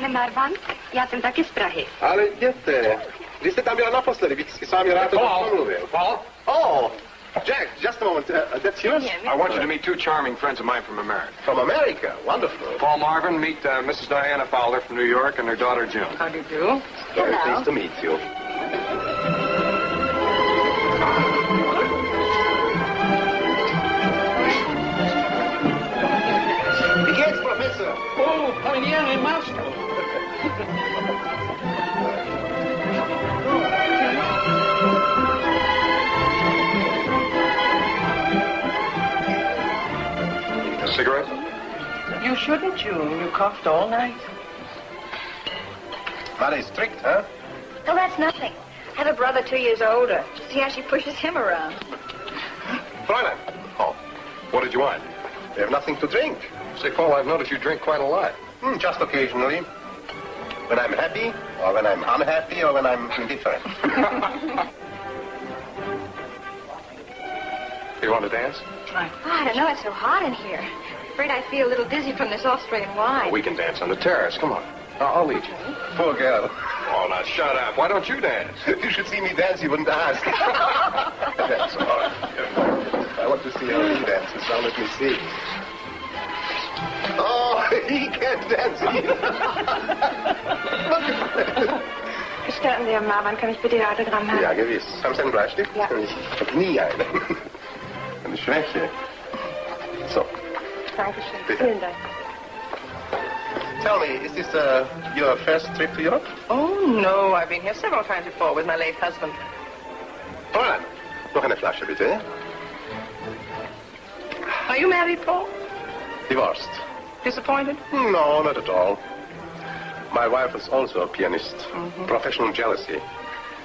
pane Marvan, já jsem taky z Prahy. Ale jděte. Když jste tam byla naposledy, bych si s vámi rád pomluvil. Paul? Oh, Jack, just a moment. That's yours? I want you to meet two charming friends of mine from America. From America? Wonderful. Paul Marvin, meet Mrs. Diana Fowler from New York and her daughter June. How do you do? Very pleased to meet you. Wie geht's, Professor? Oh, Paniere Master. A cigarette? You shouldn't, June. You coughed all night. Mother is strict, huh? Oh, that's nothing. I have a brother 2 years older. See how she pushes him around. Fräulein. Oh, what did you want? We have nothing to drink. Say, Paul, I've noticed you drink quite a lot. Just occasionally. When I'm happy, or when I'm unhappy, or when I'm indifferent. You want to dance? Oh, I don't know. It's so hot in here. Afraid I feel a little dizzy from this Austrian wine. We can dance on the terrace. Come on. I'll lead you. Poor girl. Oh, now shut up. Why don't you dance? If you should see me dance, you wouldn't ask. That's all right. I want to see how he dances. Now let me see. Oh, he can't dance either. Gestatten Sie, Marvan, kann ich bitte Ihr Autogramm haben? Ja, gewiss. Haben Sie einen Bleistift? Ja. Ich habe nie einen. Eine Schwäche. So. Dankeschön. Bitte. Vielen Dank. Tell me, is this your first trip to Europe? Oh, no. I've been here several times before with my late husband. Fräulein, noch eine Flasche, bitte. Are you married, Paul? Divorced. Disappointed? No, not at all. My wife was also a pianist. Professional jealousy.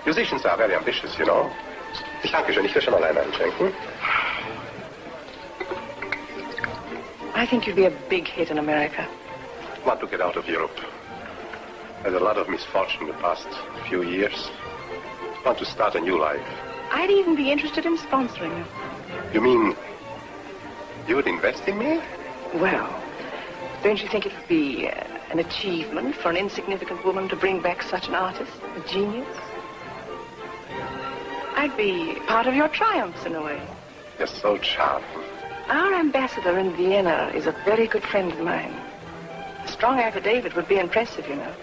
Musicians are very ambitious, you know. Ich danke schön, ich will schon allein einschenken. I think you'd be a big hit in America. Want to get out of Europe. Had a lot of misfortune the past few years. Want to start a new life. I'd even be interested in sponsoring you. You mean you would invest in me? Well, don't you think it would be an achievement for an insignificant woman to bring back such an artist, a genius? I'd be part of your triumphs in a way. You're so charming. Our ambassador in Vienna is a very good friend of mine. A strong affidavit would be impressive, you know.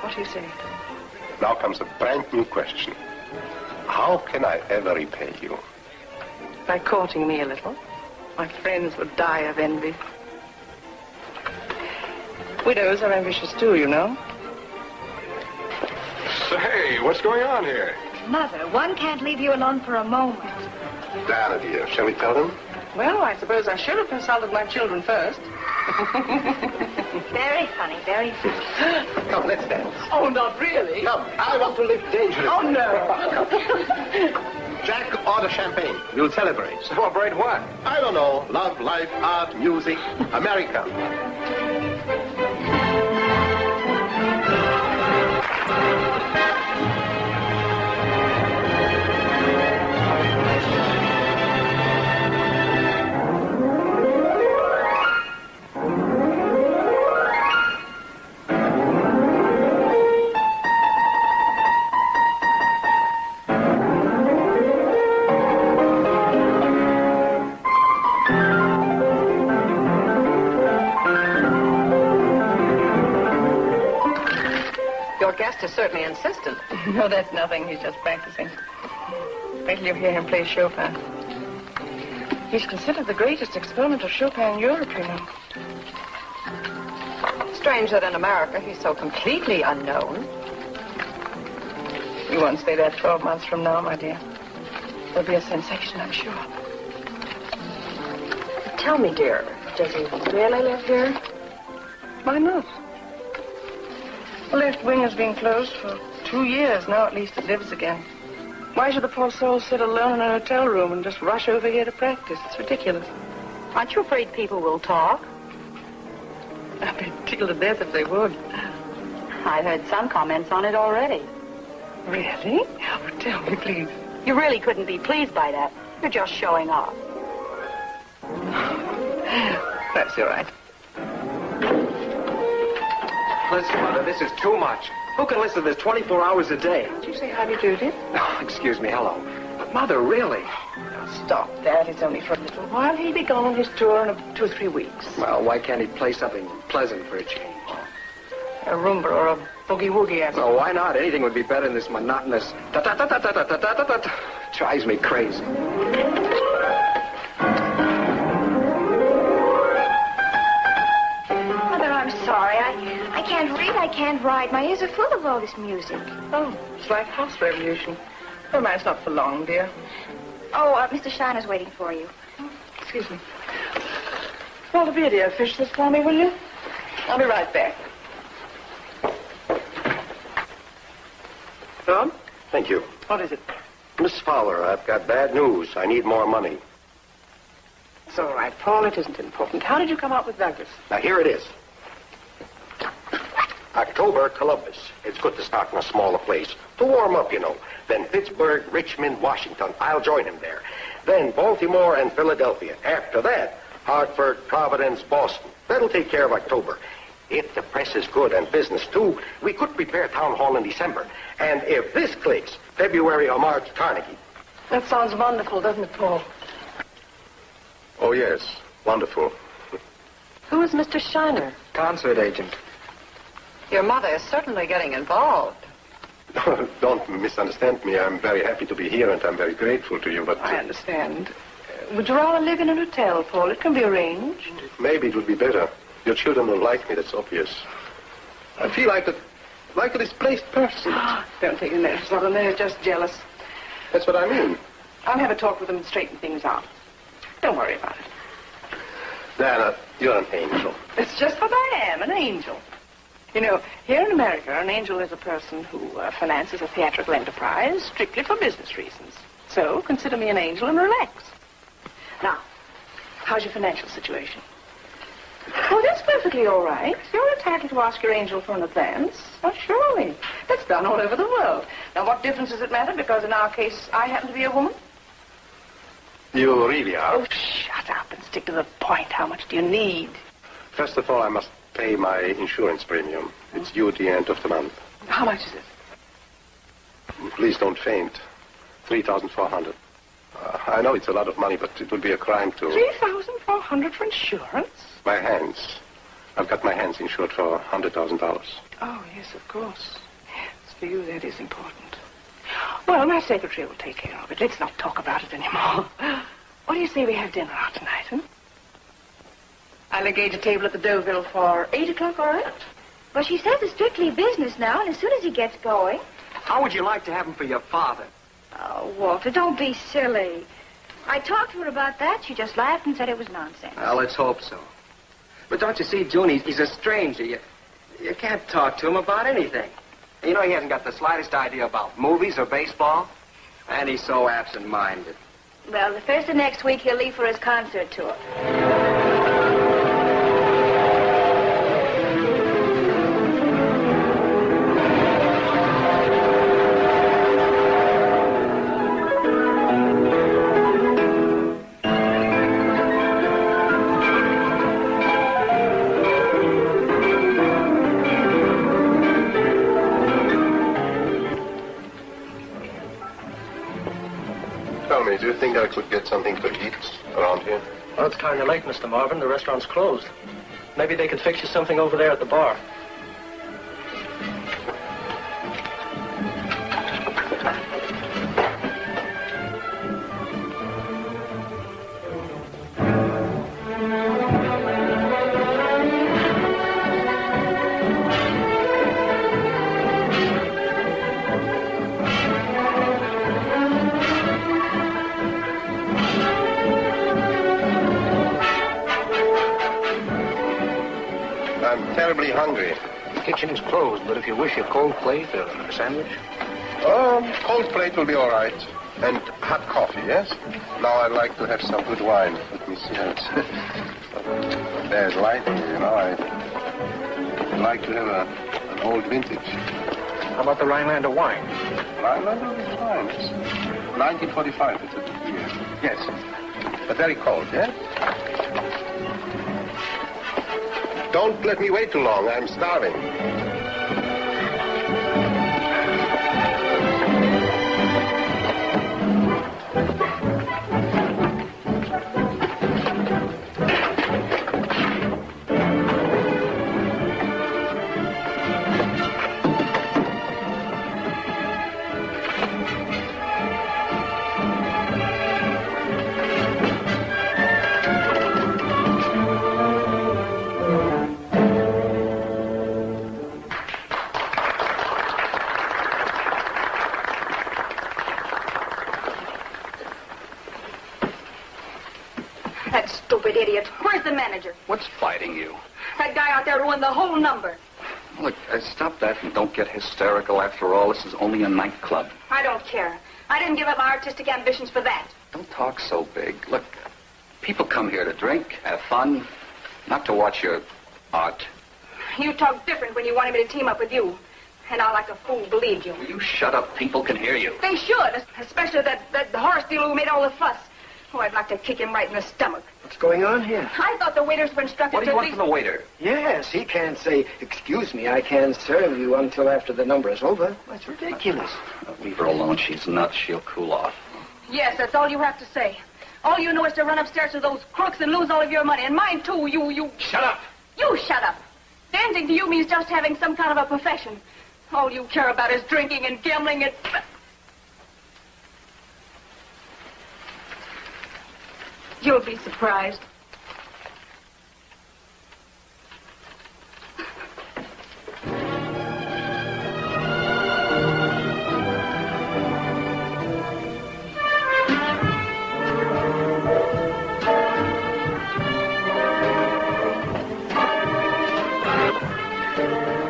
What do you say? Now comes a brand new question. How can I ever repay you? By courting me a little. My friends would die of envy. Widows are ambitious too, you know. Say, what's going on here? Mother, one can't leave you alone for a moment. Diana, dear, shall we tell them? Well, I suppose I should have consulted my children first. Very funny, very funny. Come, let's dance. Oh, not really? Come, I want to live dangerously. Oh, no. Jack, order champagne. We'll celebrate. Celebrate what? I don't know. Love, life, art, music, America. Your guest is certainly insistent. No, that's nothing. He's just practicing. Wait till you hear him play Chopin. He's considered the greatest exponent of Chopin in Europe, you know. Strange that in America he's so completely unknown. You won't stay there 12 months from now, my dear. There'll be a sensation, I'm sure. Tell me, dear, does he really live here? Why not? The left wing has been closed for 2 years. Now at least it lives again. Why should the poor soul sit alone in a hotel room and just rush over here to practice? It's ridiculous. Aren't you afraid people will talk? I'd be tickled to death if they would. I've heard some comments on it already. Really? Oh, tell me, please. You really couldn't be pleased by that. You're just showing off. That's all right. Listen, Mother, this is too much. Who can listen to this 24 hours a day? Did you say hi to Judy? Oh, excuse me, hello. But Mother, really? Now, stop that. It's only for a little while. He'll be gone on his tour in 2 or 3 weeks. Well, why can't he play something pleasant for a change? A rumba or a boogie-woogie, I Well, why not? Anything would be better than this monotonous ta-ta-ta-ta-ta-ta-ta-ta-ta. Drives me crazy. Mother, I'm sorry. I can't read, I can't write. My ears are full of all this music. Oh, it's like house revolution. Never mind, it's not for long, dear. Oh, Mr. Shiner's waiting for you. Excuse me. Walter Beer, dear, fish this for me, will you? I'll be right back. Tom? Thank you. What is it? Miss Fowler, I've got bad news. I need more money. It's all right, Paul. It isn't important. How did you come up with Douglas? Now, here it is. October, Columbus. It's good to start in a smaller place. To warm up, you know. Then Pittsburgh, Richmond, Washington. I'll join him there. Then Baltimore and Philadelphia. After that, Hartford, Providence, Boston. That'll take care of October. If the press is good and business, too, we could prepare town hall in December. And if this clicks, February or March, Carnegie. That sounds wonderful, doesn't it, Paul? Oh, yes. Wonderful. Who is Mr. Shiner? Concert agent. Your mother is certainly getting involved. Don't misunderstand me. I'm very happy to be here, and I'm very grateful to you, but... I understand. Would you rather live in an hotel, Paul? It can be arranged. Maybe it would be better. Your children don't like me, that's obvious. I feel like a displaced person. Don't take your nerves on them. They're just jealous. That's what I mean. I'll have a talk with them and straighten things out. Don't worry about it. Diana, you're an angel. It's just what I am, an angel. You know, here in America, an angel is a person who finances a theatrical enterprise strictly for business reasons. So, consider me an angel and relax. Now, how's your financial situation? Oh, that's perfectly all right. You're entitled to ask your angel for an advance. Oh, surely. That's done all over the world. Now, what difference does it matter? Because in our case, I happen to be a woman. You really are. Oh, shut up and stick to the point. How much do you need? First of all, I must pay my insurance premium. It's due at the end of the month. How much is it? Please don't faint. 3,400. I know it's a lot of money, but it would be a crime to... 3,400 for insurance? My hands. I've got my hands insured for $100,000. Oh, yes, of course. Yes, for you, that is important. Well, my secretary will take care of it. Let's not talk about it anymore. What do you say we have dinner out tonight, huh? I'll engage a table at the Deauville for 8 o'clock, all right? Well, she says it's strictly business now, and as soon as he gets going... How would you like to have him for your father? Oh, Walter, don't be silly. I talked to her about that. She just laughed and said it was nonsense. Well, let's hope so. But don't you see, June, he's a stranger. You can't talk to him about anything. You know, he hasn't got the slightest idea about movies or baseball. And he's so absent-minded. Well, the first of next week, he'll leave for his concert tour. Do you think I could get something to eat around here? Well, it's kind of late, Mr. Marvin. The restaurant's closed. Maybe they could fix you something over there at the bar. Terribly hungry. The kitchen is closed, but if you wish a cold plate or a sandwich... Cold plate will be all right. And hot coffee, yes? Now I'd like to have some good wine. Let me see how it's... There's light here, you know. I'd like to have an old vintage. How about the Rhinelander wine? Rhinelander is fine. It's 1945, it's a good year. Yes. But very cold, yes? Don't let me wait too long. I'm starving. That stupid idiot. Where's the manager? What's fighting you? That guy out there ruined the whole number. Look, stop that and don't get hysterical. After all, this is only a nightclub. I don't care. I didn't give up my artistic ambitions for that. Don't talk so big. Look, people come here to drink, have fun, not to watch your art. You talk different when you wanted me to team up with you. And I, like a fool, believed you. Will you shut up? People can hear you. They should, especially that horse dealer who made all the fuss. Oh, I'd like to kick him right in the stomach. What's going on here? I thought the waiters were instructed What do you to want from the waiter? Yes, he can't say, excuse me, I can't serve you until after the number is over. That's ridiculous. Leave her alone. She's nuts. She'll cool off. Yes, that's all you have to say. All you know is to run upstairs to those crooks and lose all of your money. And mine, too, you... Shut up! You shut up. Dancing to you means just having some kind of a profession. All you care about is drinking and gambling and... You'll be surprised.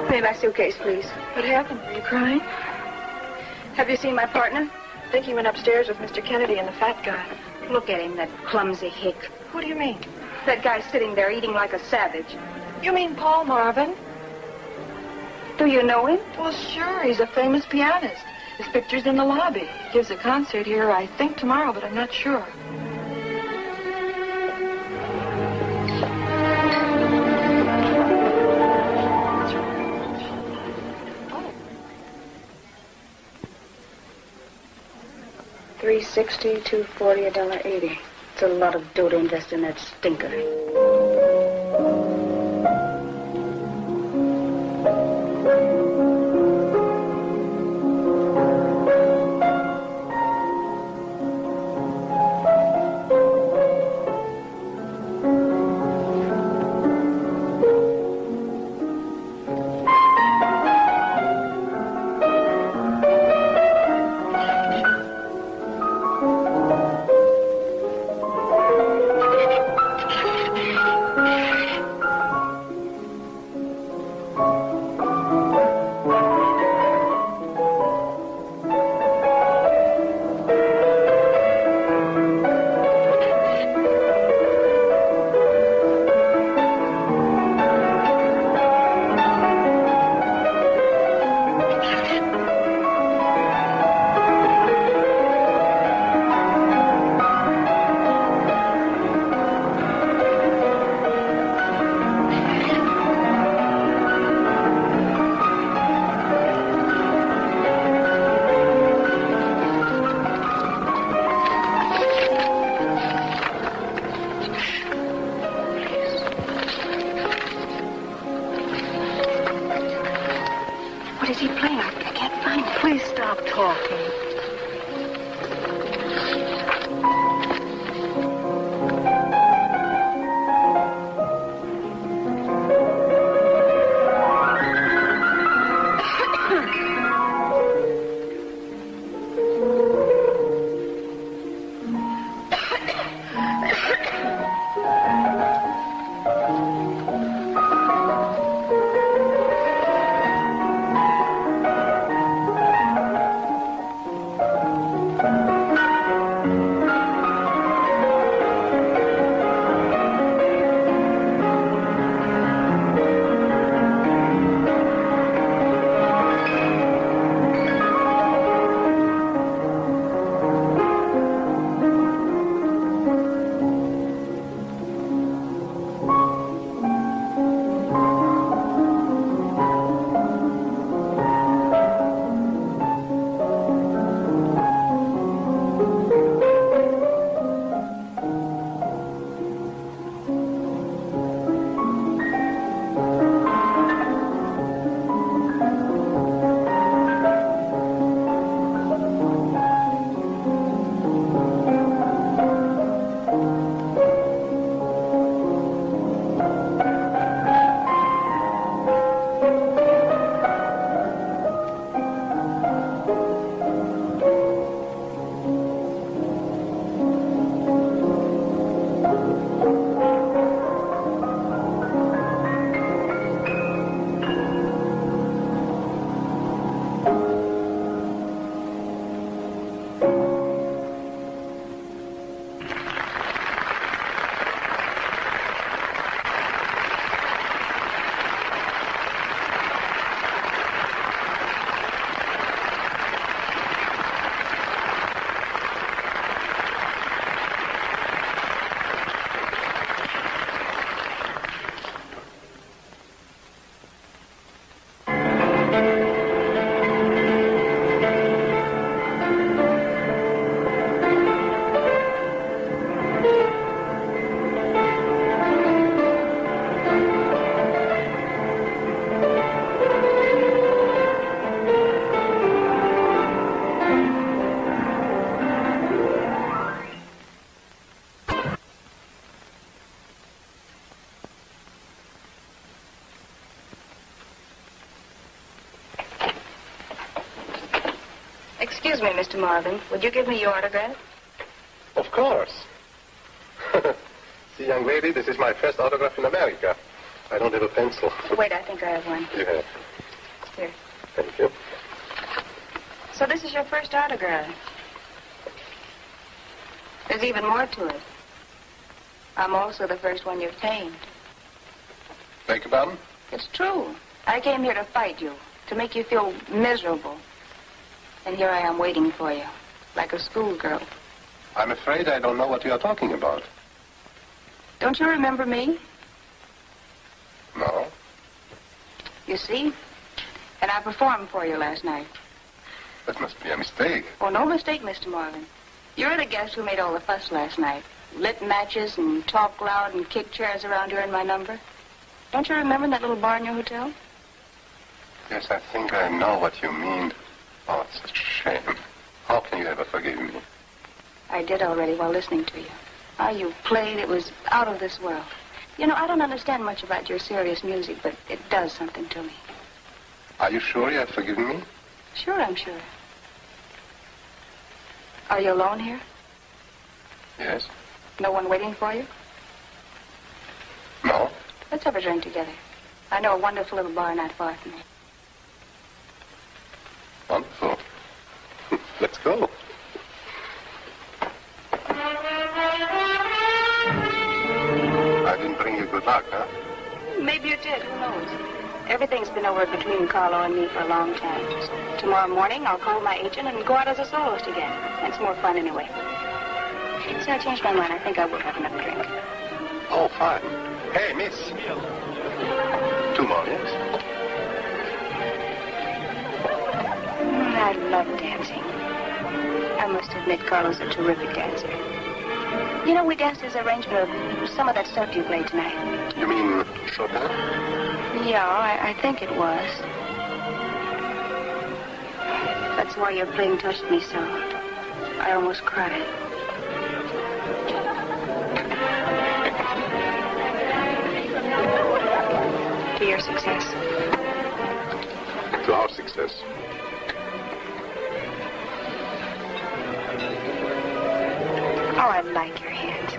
Pay my suitcase, please. What happened? Are you crying? Have you seen my partner? I think he went upstairs with Mr. Kennedy and the fat guy. Look at him, that clumsy hick. What do you mean? That guy sitting there eating like a savage. You mean Paul Marvin? Do you know him? Well, sure. He's a famous pianist. His picture's in the lobby. He gives a concert here, I think, tomorrow, but I'm not sure. $3.60, $2.40, $1.80. It's a lot of dough to invest in that stinker. What is he playing? I can't find it. Please stop talking. Excuse me, Mr. Marvin. Would you give me your autograph? Of course. See, young lady, this is my first autograph in America. I don't have a pencil. Wait, I think I have one. You have. Here. Thank you. So this is your first autograph. There's even more to it. I'm also the first one you've pained. Beg your pardon? It's true. I came here to fight you, to make you feel miserable. And here I am waiting for you, like a schoolgirl. I'm afraid I don't know what you are talking about. Don't you remember me? No. You see? And I performed for you last night. That must be a mistake. Oh, no mistake, Mr. Marvin. You're the guest who made all the fuss last night. Lit matches and talked loud and kicked chairs around during my number. Don't you remember that little bar in your hotel? Yes, I think I know what you mean. Oh, it's such a shame. How can you ever forgive me? I did already while listening to you. How you played, it was out of this world. You know, I don't understand much about your serious music, but it does something to me. Are you sure you have forgiven me? Sure, I'm sure. Are you alone here? Yes. No one waiting for you? No. Let's have a drink together. I know a wonderful little bar not far from here. Wonderful. Let's go. I didn't bring you good luck, huh? Maybe you did. Who knows? Everything's been over between Carlo and me for a long time. So tomorrow morning, I'll call my agent and go out as a soloist again. It's more fun anyway. So I changed my mind. I think I will have another drink. Oh, fine. Hey, miss. 2 more, yes? I love dancing. I must admit Carlo's a terrific dancer. You know, we danced his arrangement of some of that stuff you played tonight. You mean Chopin? Yeah, I think it was. That's why your playing touched me so. I almost cried. To your success. To our success. Oh, I like your hands.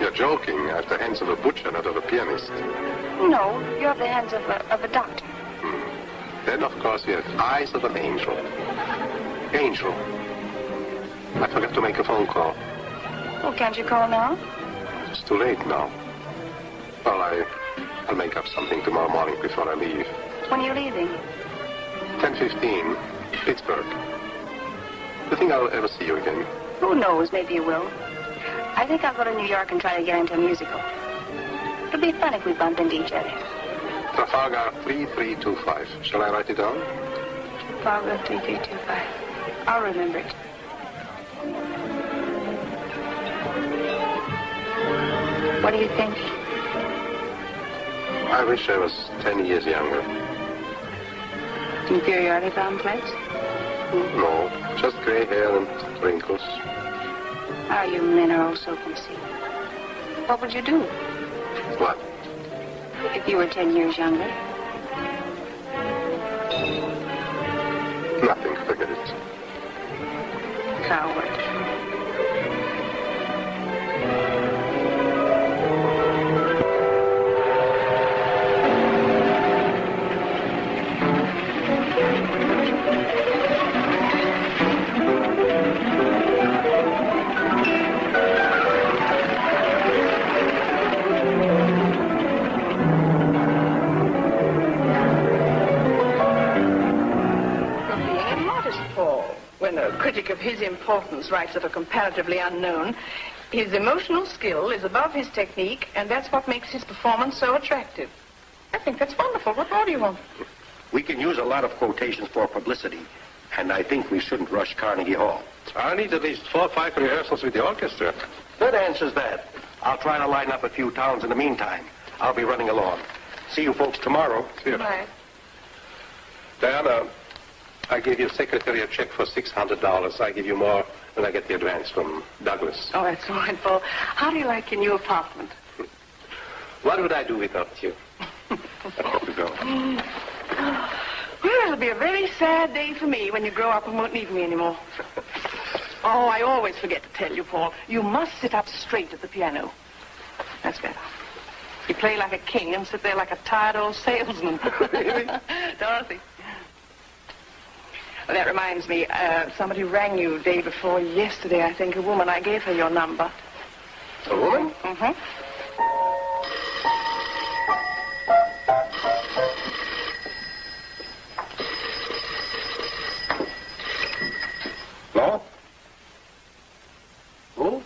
You're joking. I have the hands of a butcher, not of a pianist. No, you have the hands of a doctor. Then, of course, you have eyes of an angel. Angel. I forgot to make a phone call. Well, can't you call now? It's too late now. Well, I'll make up something tomorrow morning before I leave. When are you leaving? 10:15, Pittsburgh. Do you think I'll ever see you again? Who knows? Maybe you will. I think I'll go to New York and try to get into a musical. It'll be fun if we bump into each other. Trafalgar 3325. Shall I write it down? Trafalgar 3325. I'll remember it. What do you think? I wish I was 10 years younger. Inferiority complex? No, just gray hair and wrinkles. Oh, you men are all so conceited. What would you do What? if you were 10 years younger? Nothing, forget it. Coward. When a critic of his importance writes of a comparatively unknown, his emotional skill is above his technique, and that's what makes his performance so attractive. I think that's wonderful. What more do you want? We can use a lot of quotations for publicity, and I think we shouldn't rush Carnegie Hall. I need at least 4 or 5 rehearsals with the orchestra. That answers that. I'll try to line up a few towns in the meantime. I'll be running along. See you folks tomorrow. See you. Bye. Diana, I gave your secretary a check for $600. I give you more when I get the advance from Douglas. Oh, that's wonderful. How do you like your new apartment? What would I do without you? I hope you go. Well, it'll be be a very sad day for me when you grow up and won't need me anymore. Oh, I always forget to tell you, Paul. You must sit up straight at the piano. That's better. You play like a king and sit there like a tired old salesman. Really? Dorothy. Well, that reminds me, somebody rang you day before yesterday, I think, a woman. I gave her your number. A woman? Mm-hmm. No? Who?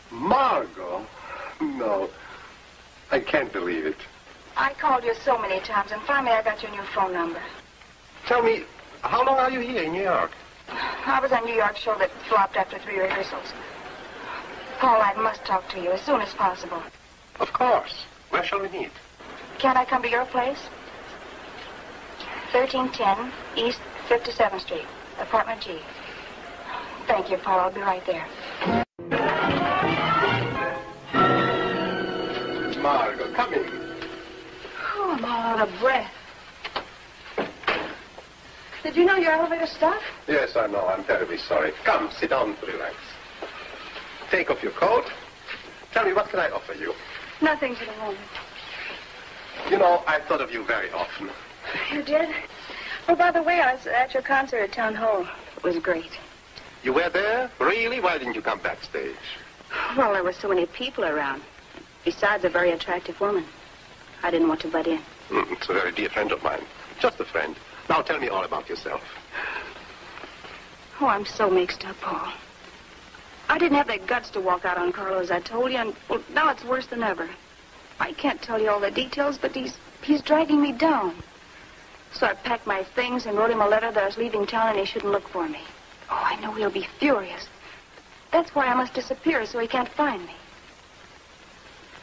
Margot? No. I can't believe it. I called you so many times, and finally I got your new phone number. Tell me, how long are you here in New York? I was on New York show that flopped after 3 rehearsals. Paul, I must talk to you as soon as possible. Of course. Where shall we meet? Can't I come to your place? 1310 East 57th Street, apartment G. Thank you, Paul. I'll be right there. Margot, come in. Oh, I'm all out of breath. Did you know your elevator stopped? Yes, I know. I'm terribly sorry. Come, sit down to relax. Take off your coat. Tell me, what can I offer you? Nothing for the moment. You know, I've thought of you very often. You did? Oh, by the way, I was at your concert at Town Hall. It was great. You were there? Really? Why didn't you come backstage? Well, there were so many people around. Besides, a very attractive woman. I didn't want to butt in. It's a very dear friend of mine. Just a friend. Now tell me all about yourself. Oh, I'm so mixed up, Paul. I didn't have the guts to walk out on Carlo, as I told you, and well, now it's worse than ever. I can't tell you all the details, but he's dragging me down. So I packed my things and wrote him a letter that I was leaving town and he shouldn't look for me. Oh, I know he'll be furious. That's why I must disappear, so he can't find me.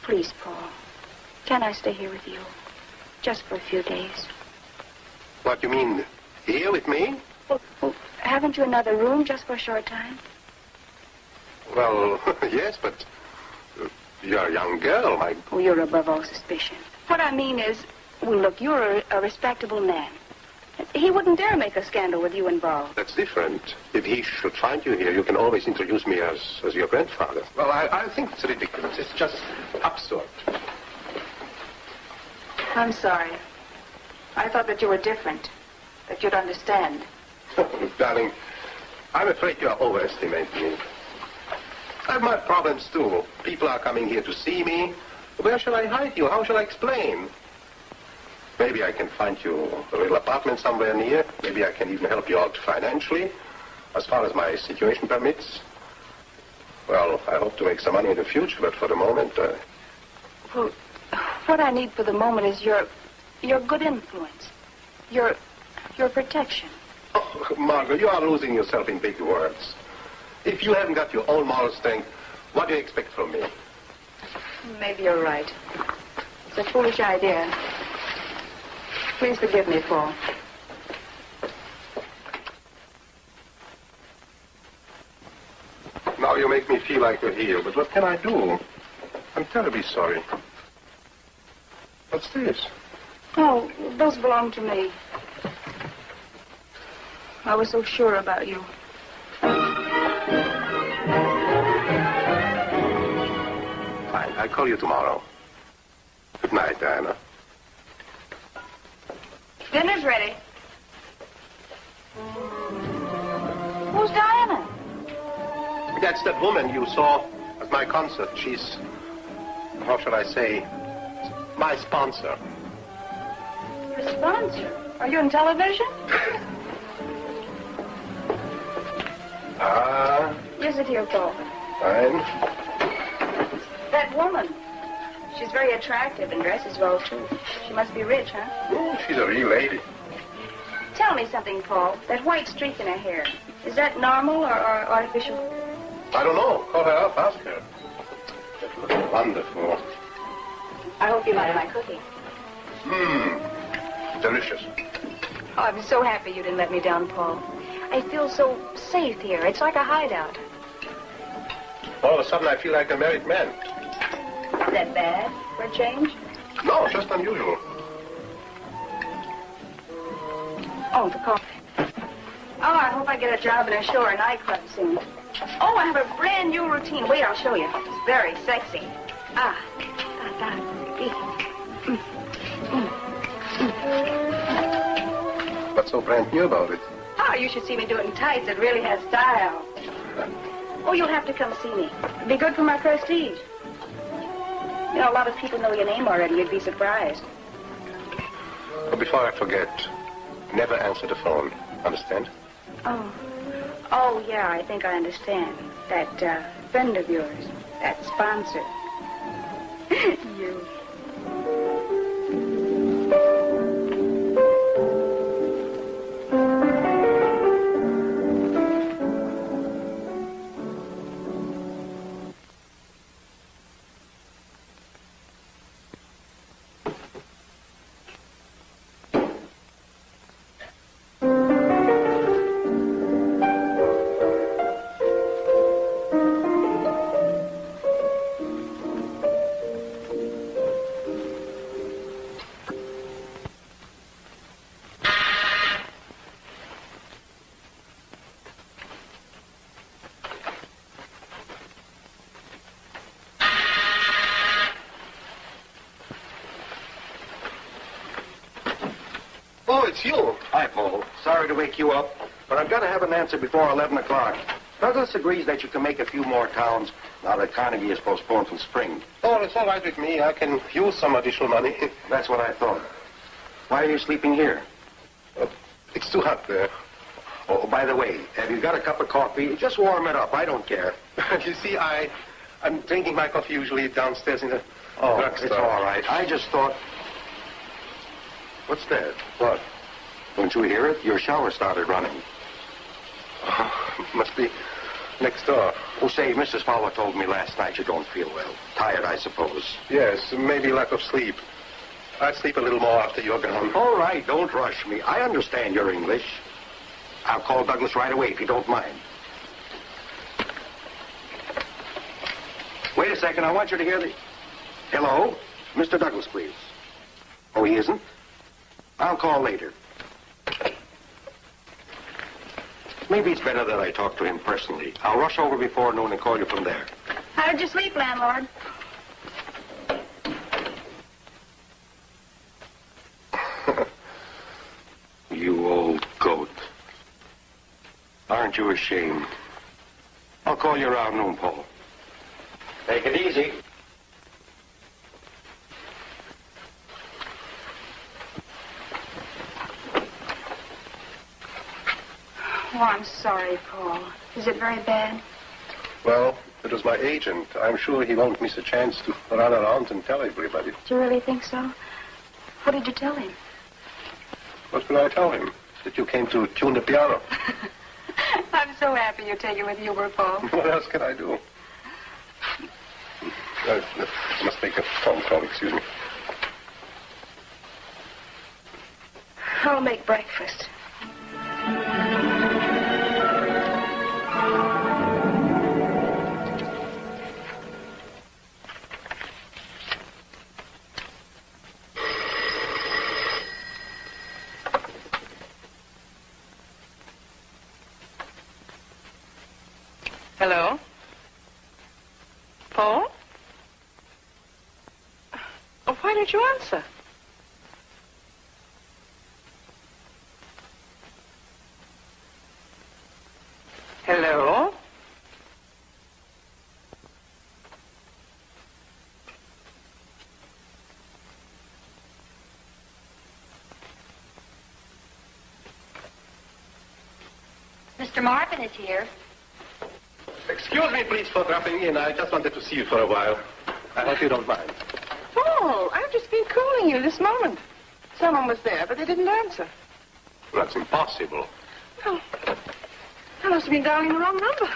Please, Paul, can I stay here with you? Just for a few days. What, you mean here with me? Well, haven't you another room just for a short time? Well, yes, but you're a young girl. Oh, you're above all suspicion. What I mean is, well, look, you're a respectable man. He wouldn't dare make a scandal with you involved. That's different. If he should find you here, you can always introduce me as your grandfather. Well, I think it's ridiculous. It's just absurd. I'm sorry. I thought that you were different, that you'd understand. Darling, I'm afraid you are overestimating me. I have my problems, too. People are coming here to see me. Where shall I hide you? How shall I explain? Maybe I can find you a little apartment somewhere near. Maybe I can even help you out financially, as far as my situation permits. Well, I hope to make some money in the future, but for the moment... Well, what I need for the moment is your good influence. Your protection. Oh, Margot, you are losing yourself in big words. If you haven't got your own moral strength, what do you expect from me? Maybe you're right. It's a foolish idea. Please forgive me, Paul. Now you make me feel like a heel, but what can I do? I'm terribly sorry. What's this? Oh, those belong to me. I was so sure about you. Fine, I'll call you tomorrow. Good night, Diana. Dinner's ready. Who's Diana? That's that woman you saw at my concert. She's, how shall I say, my sponsor. Your sponsor? Are you in television? Is it here, Paul? Fine. That woman. She's very attractive and dresses well, too. She must be rich, huh? Oh, she's a real lady. Tell me something, Paul. That white streak in her hair, is that normal or artificial? I don't know. Call her up, ask her. That looks wonderful. I hope you like my cooking. Delicious. Oh, I'm so happy you didn't let me down, Paul. I feel so safe here. It's like a hideout. All of a sudden, I feel like a married man. Is that bad for a change? No, just unusual. Oh, the coffee. Oh, I hope I get a job in a show or nightclub soon. Oh, I have a brand new routine. Wait, I'll show you. It's very sexy. Ah. Da, da, dee. What's so brand new about it? Oh, you should see me do it in tights. It really has style. Oh, you'll have to come see me. It'd be good for my prestige. You know, a lot of people know your name already. You'd be surprised. But before I forget, never answer the phone. Understand? Oh. Oh, yeah, I think I understand. That friend of yours. That sponsor. You. Oh, it's you. Hi, Paul. Sorry to wake you up, but I've got to have an answer before 11 o'clock. Douglas agrees that you can make a few more towns now that Carnegie is postponed till spring. Oh, it's all right with me. I can use some additional money. That's what I thought. Why are you sleeping here? It's too hot there. Oh, by the way, have you got a cup of coffee? Just warm it up. I don't care. You see, I'm drinking my coffee usually downstairs in the drugstore. It's all right. I just thought... What's that? What? Don't you hear it? Your shower started running. Must be next door. Oh, say, Mrs. Fowler told me last night you don't feel well. Tired, I suppose. Yes, maybe lack of sleep. I'd sleep a little more after you're gone. All right, don't rush me. I understand your English. I'll call Douglas right away if you don't mind. Wait a second. I want you to hear the... Hello? Mr. Douglas, please. Oh, he isn't? I'll call later. Maybe it's better that I talk to him personally. I'll rush over before noon and call you from there. How did you sleep, landlord? You old goat. Aren't you ashamed? I'll call you around noon, Paul. Take it easy. Oh, I'm sorry, Paul. Is it very bad? Well, it was my agent. I'm sure he won't miss a chance to run around and tell everybody. Do you really think so? What did you tell him? What will I tell him? That you came to tune the piano. I'm so happy you're taking with humor, Paul. What else can I do? I must make a phone call, excuse me. I'll make breakfast. Hello? Paul? Oh, why don't you answer? Hello? Mr. Marvin is here. Excuse me, please, for dropping in. I just wanted to see you for a while. I hope you don't mind. Paul, I've just been calling you this moment. Someone was there, but they didn't answer. That's impossible. Oh, I must have been dialing the wrong number.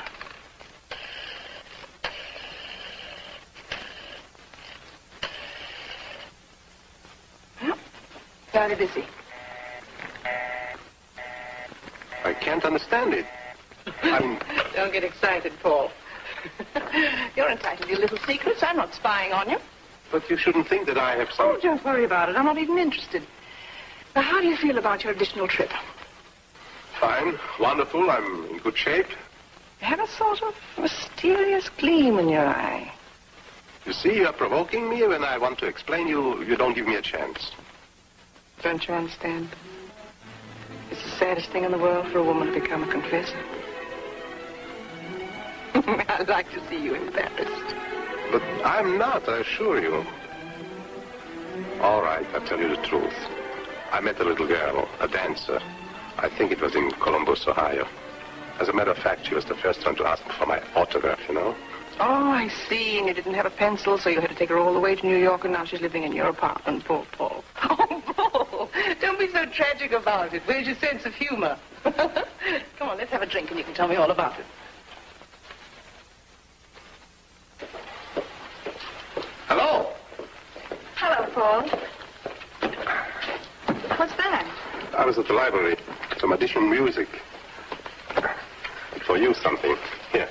Well, very busy. I can't understand it. Don't get excited, Paul. You're entitled to your little secrets. I'm not spying on you. But you shouldn't think that I have some... Oh, don't worry about it. I'm not even interested. Now, how do you feel about your additional trip? Fine. Wonderful. I'm in good shape. You have a sort of mysterious gleam in your eye. You see, you're provoking me. When I want to explain you don't give me a chance. Don't you understand? It's the saddest thing in the world for a woman to become a confessor. I'd like to see you embarrassed. But I'm not, I assure you. All right, I'll tell you the truth. I met a little girl, a dancer. I think it was in Columbus, Ohio. As a matter of fact, she was the first one to ask for my autograph, you know. Oh, I see. And you didn't have a pencil, so you had to take her all the way to New York, and now she's living in your apartment. Poor Paul. Oh, Paul, don't be so tragic about it. Where's your sense of humor? Come on, let's have a drink, and you can tell me all about it. Hello. Hello, Paul. What's that? I was at the library. Some additional music. For you, something. Here.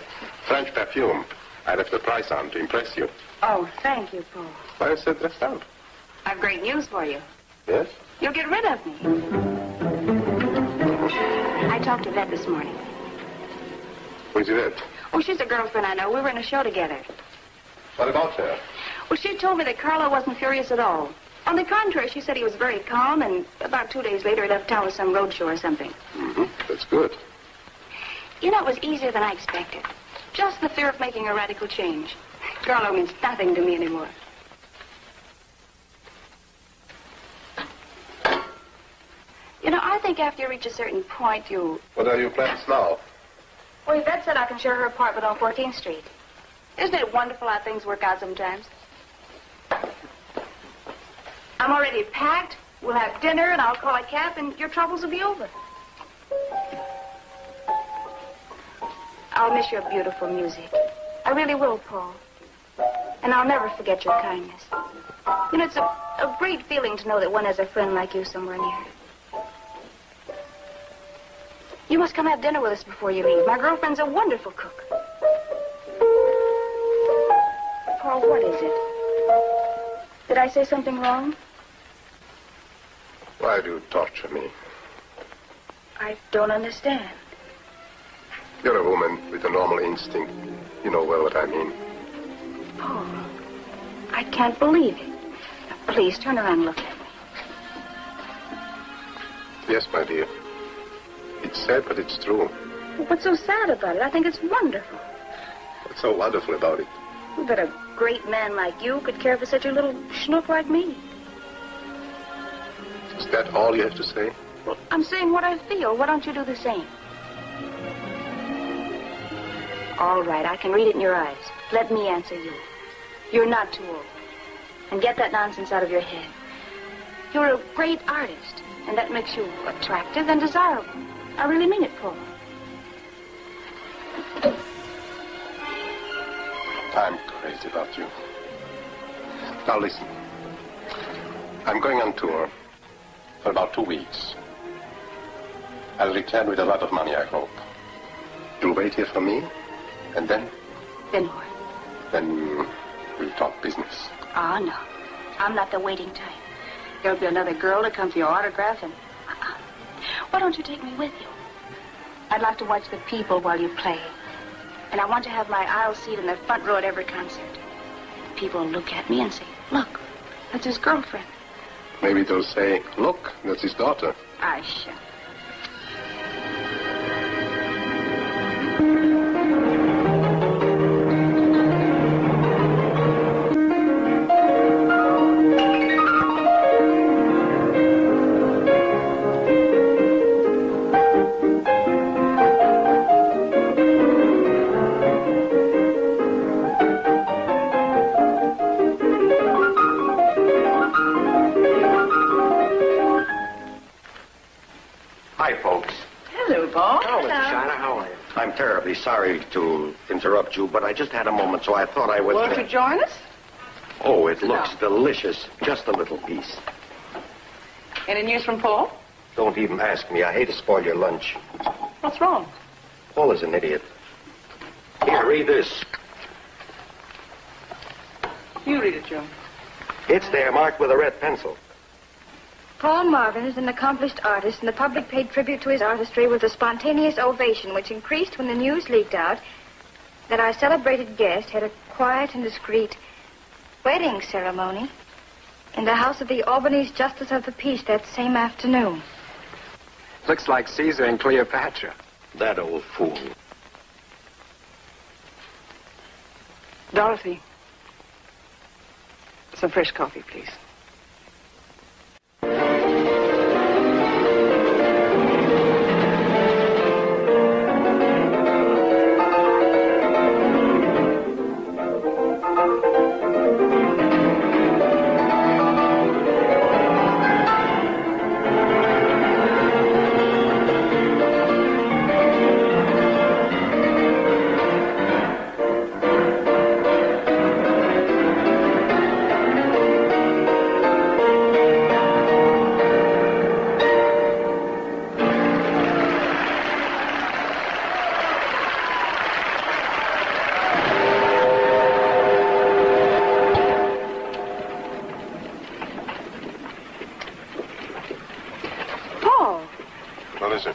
French perfume. I left the price on to impress you. Oh, thank you, Paul. Why you so dressed up? I've great news for you. Yes? You'll get rid of me. I talked to Vet this morning. Who's that? Oh, she's a girlfriend I know. We were in a show together. What about her? Well, she told me that Carlo wasn't furious at all. On the contrary, she said he was very calm, and about 2 days later he left town with some road show or something. Mm-hmm. That's good. You know, it was easier than I expected. Just the fear of making a radical change. Carlo means nothing to me anymore. You know, I think after you reach a certain point, you... What are your plans now? Well, Yvette said I can share her apartment on 14th Street. Isn't it wonderful how things work out sometimes? I'm already packed. We'll have dinner, and I'll call a cab, and your troubles will be over. I'll miss your beautiful music. I really will, Paul. And I'll never forget your kindness. You know, it's a great feeling to know that one has a friend like you somewhere near. You must come have dinner with us before you leave. My girlfriend's a wonderful cook. Paul, what is it? Did I say something wrong? Why do you torture me? I don't understand. You're a woman with a normal instinct. You know well what I mean. Paul, I can't believe it. Now, please, turn around and look at me. Yes, my dear. It's sad, but it's true. Well, what's so sad about it? I think it's wonderful. What's so wonderful about it? That a great man like you could care for such a little schnook like me. Is that all you have to say? Well, I'm saying what I feel. Why don't you do the same? All right, I can read it in your eyes. Let me answer you. You're not too old. And get that nonsense out of your head. You're a great artist, and that makes you attractive and desirable. I really mean it, Paul. I'm crazy about you. Now listen. I'm going on tour for about 2 weeks. I'll return with a lot of money, I hope. You'll wait here for me, and then? Then what? Then we'll talk business. Oh, no. I'm not the waiting type. There'll be another girl to come for your autograph, and... Why don't you take me with you? I'd like to watch the people while you play. And I want to have my aisle seat in the front row at every concert. People will look at me and say, look, that's his girlfriend. Maybe they'll say, look, that's his daughter. I shall. Hi, folks. Hello, Paul. Hello, Mr. Shiner. How are you? I'm terribly sorry to interrupt you, but I just had a moment, so I thought I would... Won't you join us? Oh, it looks delicious. Just a little piece. Any news from Paul? Don't even ask me. I hate to spoil your lunch. What's wrong? Paul is an idiot. Here, read this. You read it, Joe. It's there, marked with a red pencil. Paul Marvin is an accomplished artist, and the public paid tribute to his artistry with a spontaneous ovation, which increased when the news leaked out that our celebrated guest had a quiet and discreet wedding ceremony in the house of the Albany's Justice of the Peace that same afternoon. Looks like Caesar and Cleopatra. That old fool. Dorothy, some fresh coffee, please.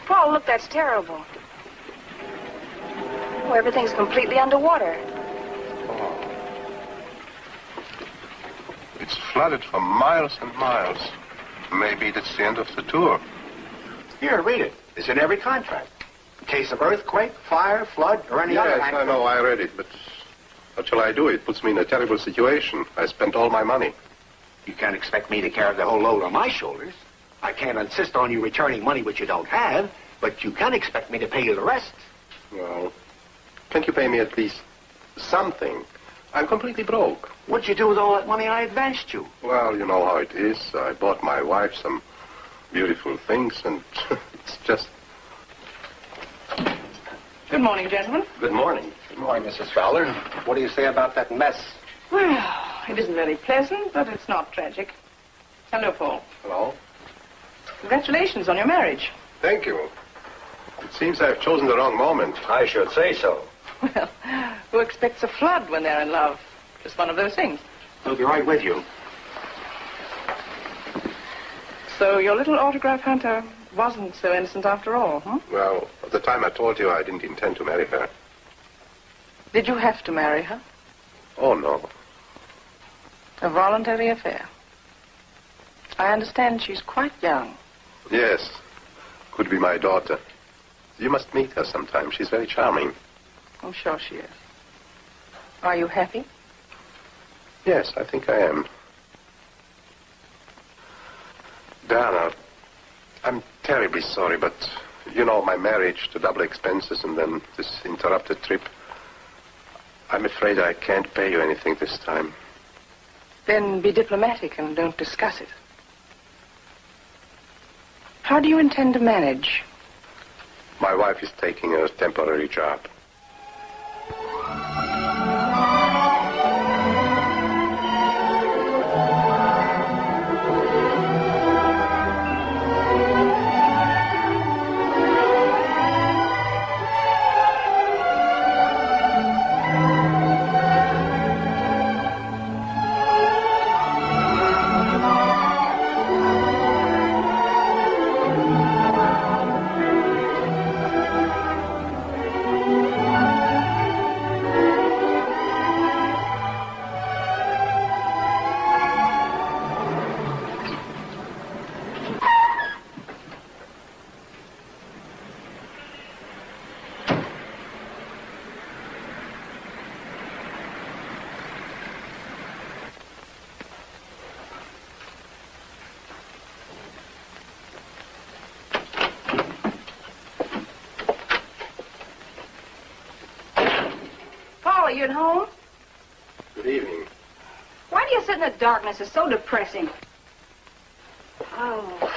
Paul, look, that's terrible. Oh, everything's completely underwater. Oh. It's flooded for miles and miles. Maybe that's the end of the tour. Here, read it. It's in every contract. In case of earthquake, fire, flood, or any other Yes, accident. I know, I read it, but what shall I do? It puts me in a terrible situation. I spent all my money. You can't expect me to carry the whole load on my shoulders. I can't insist on you returning money which you don't have, but you can expect me to pay you the rest. Well, can't you pay me at least something? I'm completely broke. What'd you do with all that money I advanced you? Well, you know how it is. I bought my wife some beautiful things, and it's just... Good morning, gentlemen. Good morning. Good morning, Mrs. Fowler. What do you say about that mess? Well, it isn't very pleasant, but it's not tragic. Hello, Paul. Hello? Congratulations on your marriage. Thank you. It seems I've chosen the wrong moment. I should say so. Well, who expects a flood when they're in love? Just one of those things. We'll be right with you. So your little autograph hunter wasn't so innocent after all, huh? Well, at the time I told you I didn't intend to marry her. Did you have to marry her? Oh, no. A voluntary affair. I understand she's quite young. Yes. Could be my daughter. You must meet her sometime. She's very charming. I'm sure she is. Are you happy? Yes, I think I am. Diana, I'm terribly sorry, but you know, my marriage, the double expenses, and then this interrupted trip. I'm afraid I can't pay you anything this time. Then be diplomatic and don't discuss it. How do you intend to manage? My wife is taking a temporary job. Are you at home? Good evening. Why do you sit in the darkness? It's so depressing. Oh.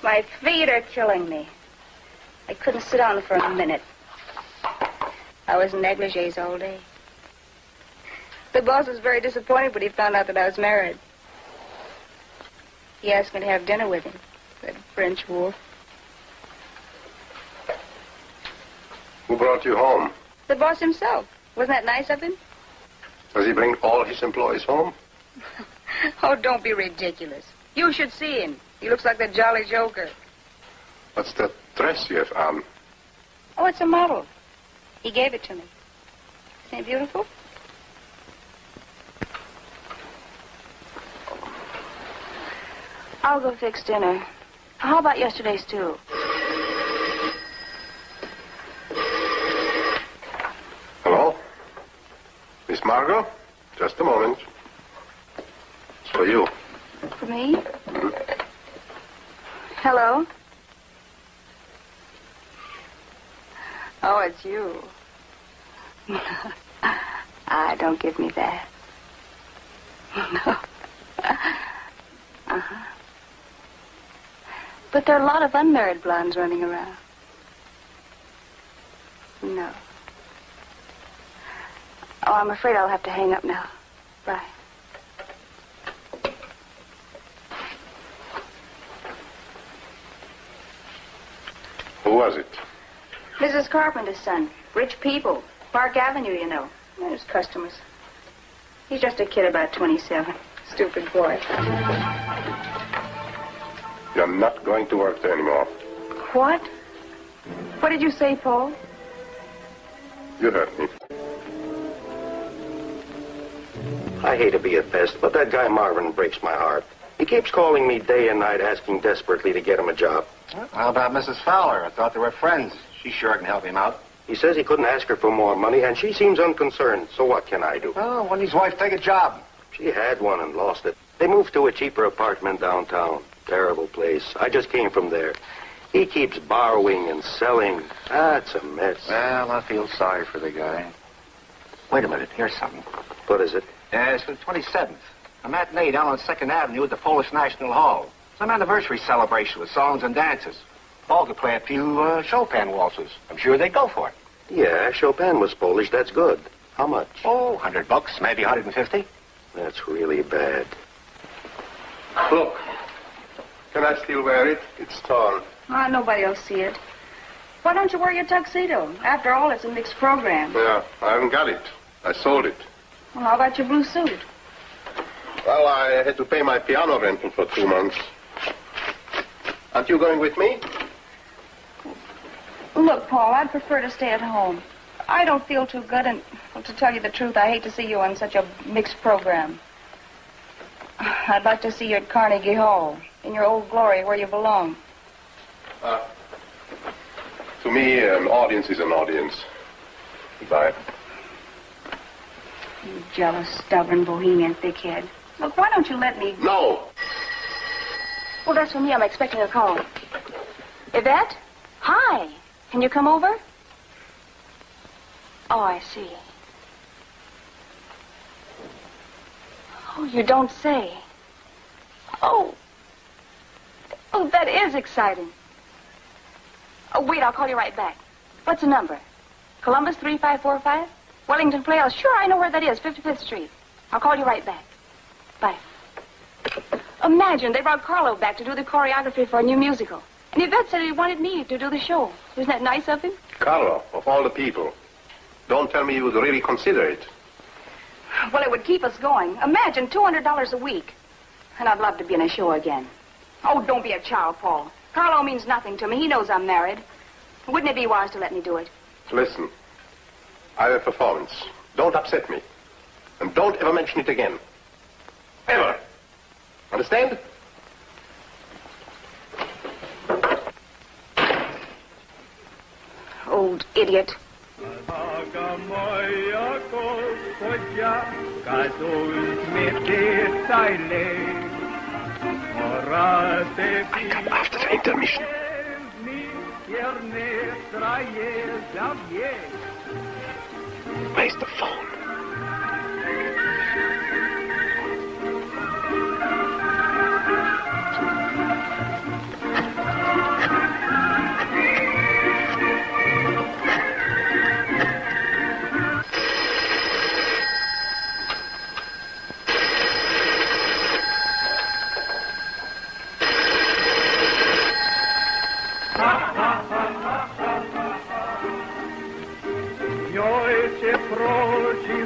My feet are killing me. I couldn't sit down for a minute. I was in negligees all day. The boss was very disappointed when he found out that I was married. He asked me to have dinner with him, that French wolf. Who brought you home? The boss himself. Wasn't that nice of him? Does he bring all his employees home? Oh, don't be ridiculous. You should see him. He looks like the Jolly Joker. What's that dress you have on? Oh, it's a model. He gave it to me. Isn't it beautiful? I'll go fix dinner. How about yesterday's stew? Hello? Miss Margot? Just a moment. It's for you. For me? Hello? Oh, it's you. Don't give me that. No. Uh-huh. But there are a lot of unmarried blondes running around. No. Oh, I'm afraid I'll have to hang up now. Bye. Who was it? Mrs. Carpenter's son. Rich people. Park Avenue, you know. There's customers. He's just a kid about 27. Stupid boy. You're not going to work there anymore. What? What did you say, Paul? You heard me. I hate to be a pest, but that guy Marvin breaks my heart. He keeps calling me day and night, asking desperately to get him a job. How about Mrs. Fowler? I thought they were friends. She sure can help him out. He says he couldn't ask her for more money, and she seems unconcerned. So what can I do? Oh, when his wife take a job. She had one and lost it. They moved to a cheaper apartment downtown. Terrible place. I just came from there. He keeps borrowing and selling. It's a mess. Well, I feel sorry for the guy. Wait a minute. Here's something. What is it? It's for the 27th. A matinee down on 2nd Avenue at the Polish National Hall. Some anniversary celebration with songs and dances. Paul could play a few Chopin waltzes. I'm sure they'd go for it. Yeah, Chopin was Polish. That's good. How much? Oh, $100, maybe 150. That's really bad. Look. Can I still wear it? It's torn. Nobody will see it. Why don't you wear your tuxedo? After all, it's a mixed program. Yeah, I haven't got it. I sold it. Well, how about your blue suit? Well, I had to pay my piano rental for 2 months. Aren't you going with me? Look, Paul, I'd prefer to stay at home. I don't feel too good, and well, to tell you the truth, I hate to see you on such a mixed program. I'd like to see you at Carnegie Hall, in your old glory, where you belong. To me, an audience is an audience. Goodbye. You jealous, stubborn, bohemian thickhead. Look, why don't you let me... No! Well, that's for me. I'm expecting a call. Yvette? Hi. Can you come over? Oh, I see. Oh, you don't say. Oh. Oh, that is exciting. Oh, wait, I'll call you right back. What's the number? Columbus 3545? Wellington Playhouse. Sure, I know where that is, 55th Street. I'll call you right back. Bye. Imagine, they brought Carlo back to do the choreography for a new musical. And Yvette said he wanted me to do the show. Isn't that nice of him? Carlo, of all the people. Don't tell me you would really consider it. Well, it would keep us going. Imagine, $200 a week. And I'd love to be in a show again. Oh, don't be a child, Paul. Carlo means nothing to me. He knows I'm married. Wouldn't it be wise to let me do it? Listen, I have a performance. Don't upset me. And don't ever mention it again. Ever. Understand? Old idiot. After the intermission. Where's the phone? Proci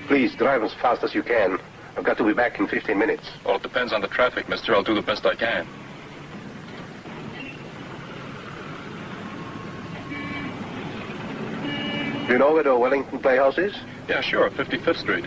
Please, drive as fast as you can. I've got to be back in 15 minutes. Well, it depends on the traffic, mister. I'll do the best I can. Do you know where the Wellington Playhouse is? Yeah, sure. 55th Street.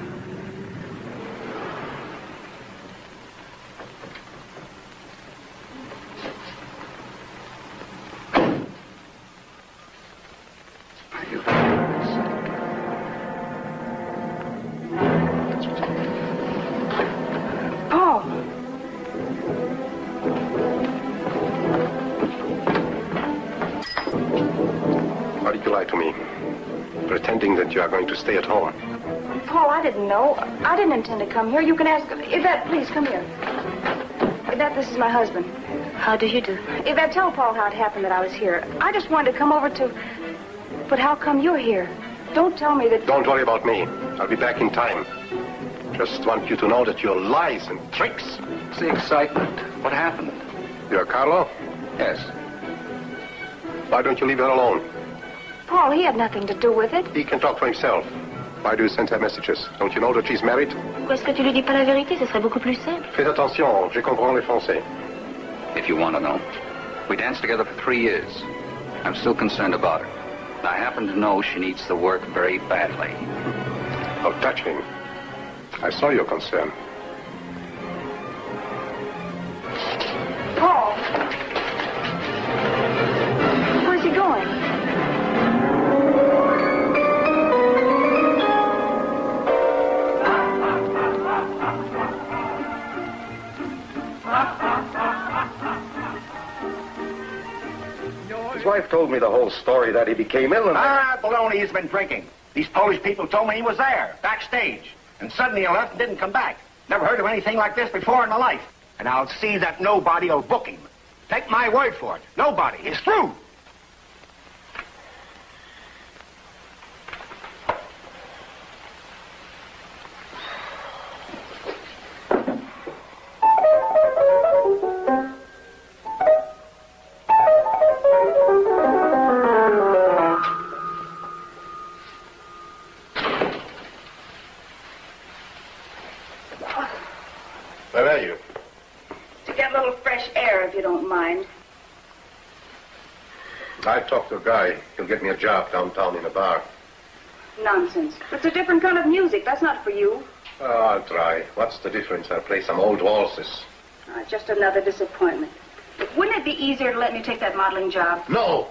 Why did you lie to me? Pretending that you are going to stay at home. Paul, I didn't know. I didn't intend to come here. You can ask... Yvette, please, come here. Yvette, this is my husband. How do you do? Yvette, tell Paul how it happened that I was here. I just wanted to come over to... But how come you're here? Don't tell me that... Don't worry about me. I'll be back in time. Just want you to know that your lies and tricks... It's the excitement. What happened? You're Carlo? Yes. Why don't you leave her alone? Paul, he had nothing to do with it. He can talk for himself. Why do you send her messages? Don't you know that she's married? Pourquoi est-ce que tu lui dis pas la vérité? Ce serait beaucoup plus simple. Fais attention, je comprends le français. If you want to know. We danced together for 3 years. I'm still concerned about her. And I happen to know she needs the work very badly. How touching. I saw your concern. Paul! Where's he going? His wife told me the whole story, that he became ill and... Baloney, he's been drinking. These Polish people told me he was there, backstage. And suddenly he left and didn't come back. Never heard of anything like this before in my life. And I'll see that nobody will book him. Take my word for it. Nobody. He's through. Where are you? To get a little fresh air, if you don't mind. I talked to a guy. He'll get me a job downtown in a bar. Nonsense. It's a different kind of music. That's not for you. Oh, I'll try. What's the difference? I'll play some old waltzes. Just another disappointment. Look, wouldn't it be easier to let me take that modeling job? No!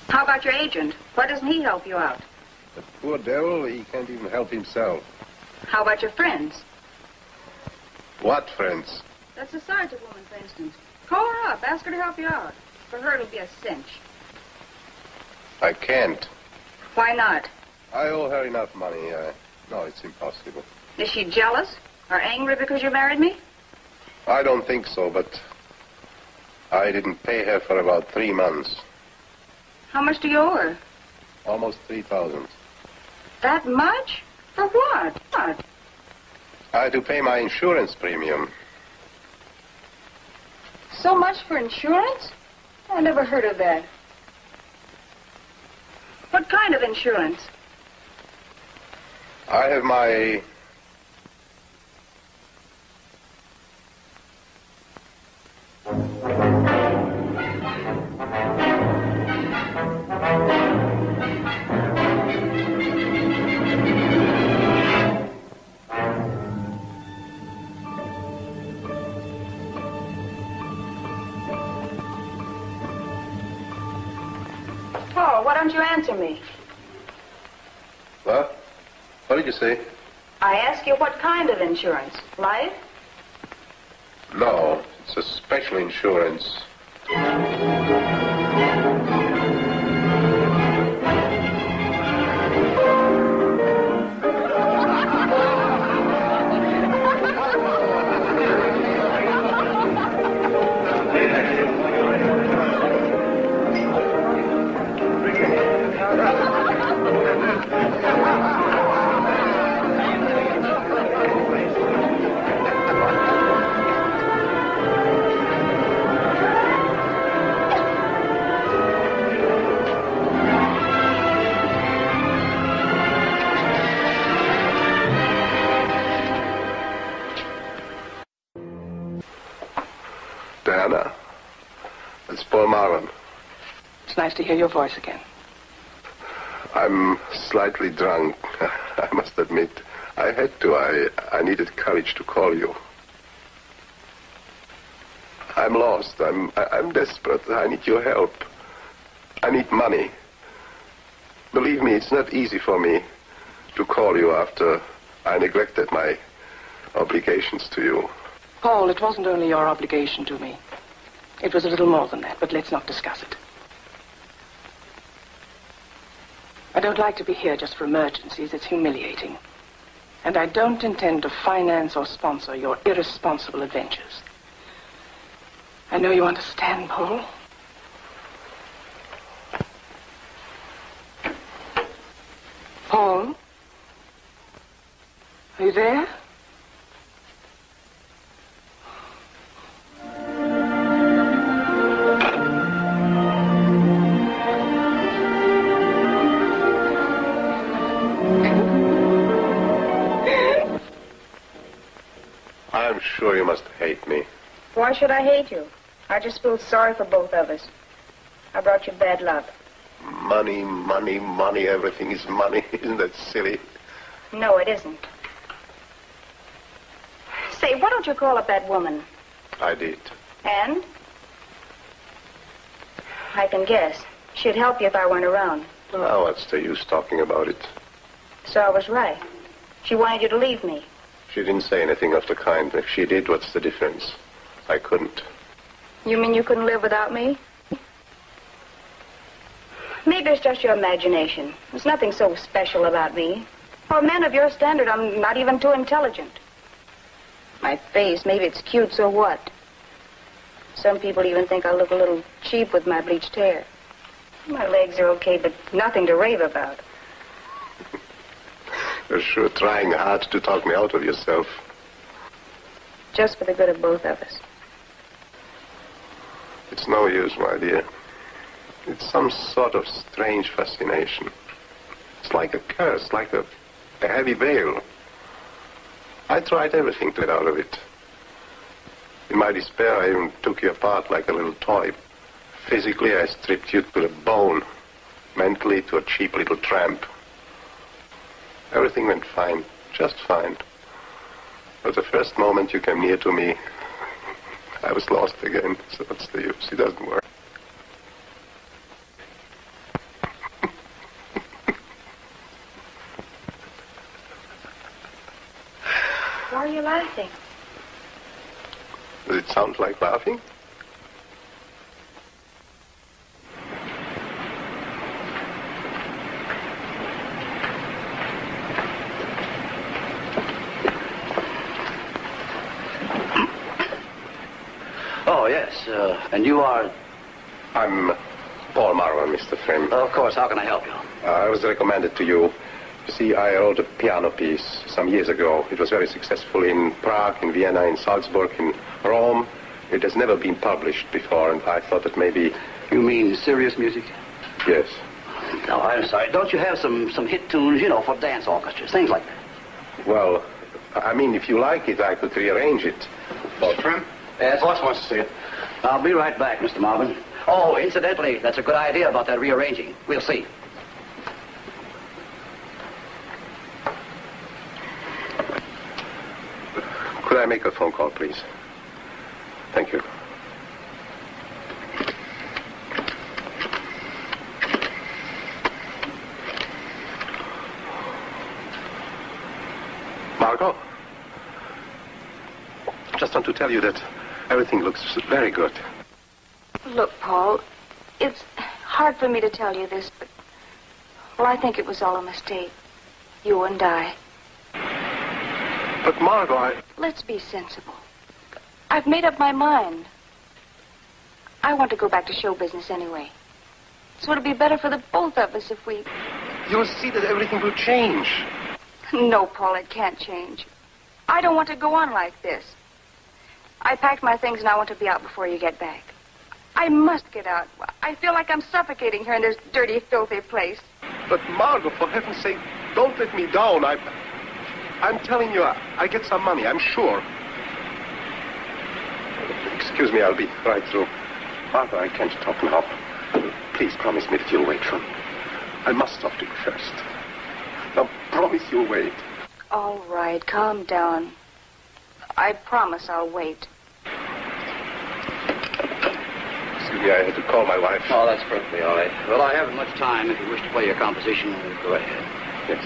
How about your agent? Why doesn't he help you out? The poor devil, he can't even help himself. How about your friends? What friends? That's the sergeant woman, for instance. Call her up. Ask her to help you out. For her, it'll be a cinch. I can't. Why not? I owe her enough money. No, it's impossible. Is she jealous or angry because you married me? I don't think so, but I didn't pay her for about 3 months. How much do you owe her? Almost 3,000. That much? For what? What? I had to pay my insurance premium. So much for insurance? I never heard of that. What kind of insurance? I have my... Paul, why don't you answer me? What? What did you say? I ask you what kind of insurance? Life? No, it's a special insurance. Anna, it's Paul Marwan. It's nice to hear your voice again. I'm slightly drunk, I must admit. I had to. I needed courage to call you. I'm lost. I'm desperate. I need your help. I need money. Believe me, it's not easy for me to call you after I neglected my obligations to you. Paul, it wasn't only your obligation to me. It was a little more than that, but let's not discuss it. I don't like to be here just for emergencies. It's humiliating. And I don't intend to finance or sponsor your irresponsible adventures. I know you understand, Paul. Paul? Are you there? I'm sure you must hate me. Why should I hate you? I just feel sorry for both of us. I brought you bad luck. Money, money, money. Everything is money. Isn't that silly? No, it isn't. Say, why don't you call up that woman? I did. And? I can guess. She'd help you if I weren't around. Now, what's the use talking about it? So I was right. She wanted you to leave me. She didn't say anything of the kind. If she did, what's the difference? I couldn't. You mean you couldn't live without me? Maybe it's just your imagination. There's nothing so special about me. For a man of your standard, I'm not even too intelligent. My face, maybe it's cute, so what? Some people even think I look a little cheap with my bleached hair. My legs are okay, but nothing to rave about. You're sure trying hard to talk me out of yourself. Just for the good of both of us. It's no use, my dear. It's some sort of strange fascination. It's like a curse, like a heavy veil. I tried everything to get out of it. In my despair, I even took you apart like a little toy. Physically, I stripped you to the bone. Mentally, to a cheap little tramp. Everything went fine, just fine. But the first moment you came near to me, I was lost again. So what's the use? It doesn't work. Why are you laughing? Does it sound like laughing? Oh, yes. And you are? I'm Paul Marwan, Mr. Friend. Of course. How can I help you? I was recommended to you. You see, I wrote a piano piece some years ago. It was very successful in Prague, in Vienna, in Salzburg, in Rome. It has never been published before, and I thought that maybe... You mean serious music? Yes. No, I'm sorry. Don't you have some hit tunes, for dance orchestras, things like that? Well, I mean, if you like it, I could rearrange it. Mr. Trim? Yes? Boss wants to see it. I'll be right back, Mr. Marvin. Oh, incidentally, that's a good idea about that rearranging. We'll see. Could I make a phone call, please? Thank you. Margot? Just want to tell you that everything looks very good. Look, Paul, it's hard for me to tell you this, but... Well, I think it was all a mistake. You and I. But, Margot, Let's be sensible. I've made up my mind. I want to go back to show business anyway. So it'll be better for the both of us if we... You'll see that everything will change. No, Paul, it can't change. I don't want to go on like this. I packed my things and I want to be out before you get back. I must get out. I feel like I'm suffocating here in this dirty, filthy place. But, Margot, for heaven's sake, don't let me down. I'm telling you, I get some money, I'm sure. Excuse me, I'll be right through. Martha, I can't talk now. Please promise me that you'll wait for me. I must talk to you first. Now, promise you'll wait. All right, calm down. I promise I'll wait. Excuse me, I had to call my wife. Oh, that's perfectly all right. Well, I haven't much time. If you wish to play your composition, go ahead. Yes.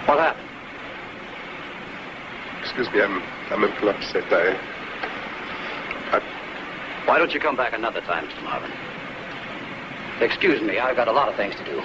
What happened? Excuse me, I'm a little upset. Why don't you come back another time, Mr. Marvin? Excuse me, I've got a lot of things to do.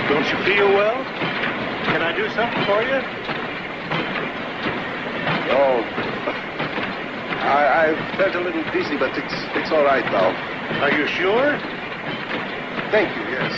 Don't you feel well? Can I do something for you? No. I felt a little dizzy, but it's all right now. Are you sure? Thank you, yes.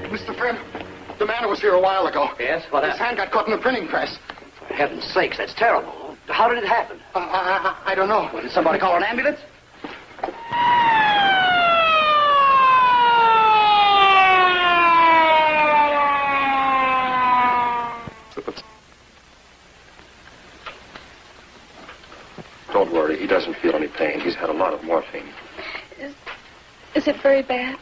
Mr. Friend, the man who was here a while ago. Yes? What His hand got caught in the printing press. For heaven's sakes, that's terrible. How did it happen? I don't know. Well, did somebody call an ambulance? Don't worry, he doesn't feel any pain. He's had a lot of morphine. Is it very bad?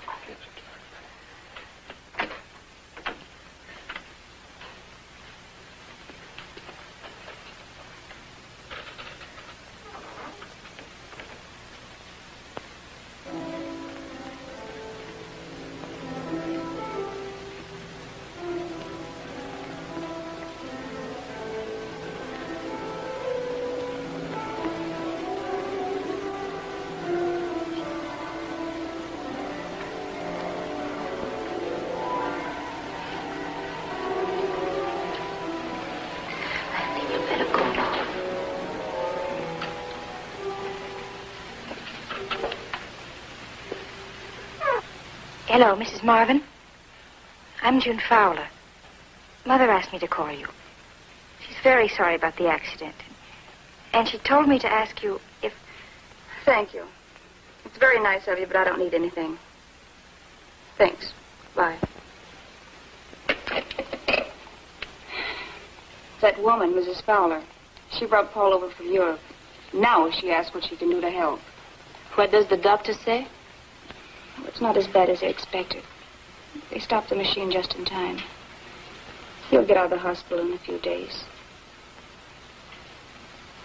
Hello, Mrs. Marvin. I'm June Fowler. Mother asked me to call you. She's very sorry about the accident. And she told me to ask you if... Thank you. It's very nice of you, but I don't need anything. Thanks. Bye. That woman, Mrs. Fowler, she brought Paul over from Europe. Now she asks what she can do to help. What does the doctor say? It's not as bad as they expected. They stopped the machine just in time. He'll get out of the hospital in a few days.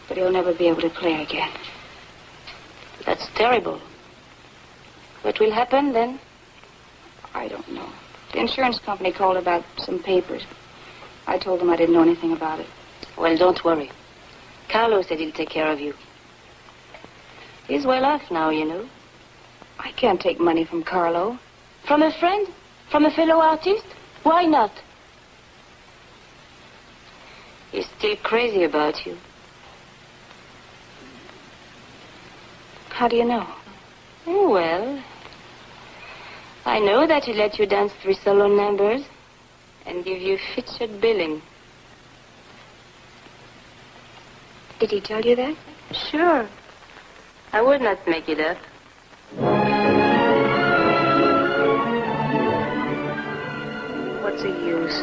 But he'll never be able to play again. That's terrible. What will happen then? I don't know. The insurance company called about some papers. I told them I didn't know anything about it. Well, don't worry. Carlo said he'll take care of you. He's well off now, you know. I can't take money from Carlo. From a friend? From a fellow artist? Why not? He's still crazy about you. How do you know? Oh, well, I know that he let you dance 3 solo numbers and give you featured billing. Did he tell you that? Sure. I would not make it up. What's the use?